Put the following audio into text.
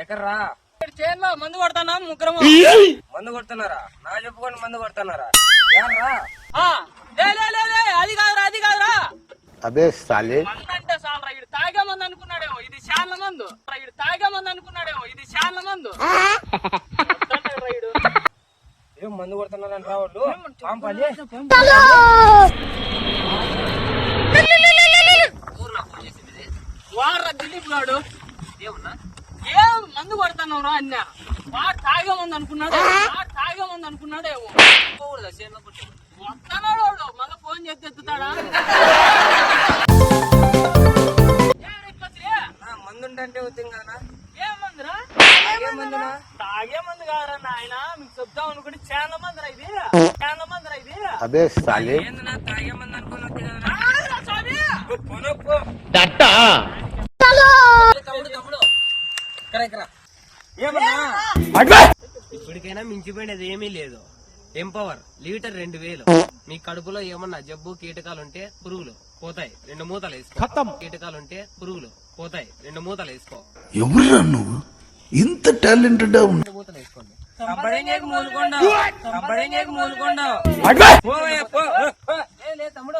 ఎక్కడ్రా? చేనులో మందు కొడతానా ముగ్గురము. మందు కొడుతున్నారా? నా చెప్పుకొని మందు కొడుతున్నారా? ఏమరా? అది కాదురా అది కాదురా. అబే సాలే మందు అంటే చాలరా, ఇడు తాగే మంది అనుకున్నాడేమో, ఇది శాన్ల మందు. ఇడు తాగే మంది అనుకున్నాడేమో, ఇది శాన్ల మందు. ఏం మందు కొడుతున్నారంట వాళ్ళు? పాంపాలి వాడ్రా దిలీప్ గాడు. ఏమన్నా? ఏం మందు కొడతానవరా అన్నా. వాడు తాగే మంది అనుకున్నాడు, వాడు తాగే మంది అనుకున్నాడేమో. వస్తున్నాడు వాడు, మళ్ళీ ఫోన్ చేసి ఎత్తుతాడా? మందు అంటే అవుతుంది కదా. ఏం మందురా? తాగే మందునా? తాగే మందు కాదురా నాయన, మీకు చెప్తాం అనుకుంటే చాలా మందిరా ఇది, చాలా మందిరా ఇది. అబే సాలే ఏందన్నా తాగే మంది అనుకుని వచ్చి కదా. కాదురా స్వామి. తమ్ముడు ఇక్కడ ఏమన్నా? ఇప్పటికైనా మించిపోయినది ఏమీ లేదు. Empower litre 2000. మీ కడుపులో ఏమన్నా జబ్బు కీటకాలుంటే పురుగులు పోతాయి, 2 మూతలు వేసుకో. కీటకాలుంటే పురుగులు పోతాయి, 2 మూతలు వేసుకో. ఎవరురా నువ్వు ఇంత టాలెంటెడ్ 2 మూతలు వేసుకోండి. మూలుకొండ తమ్ముడు.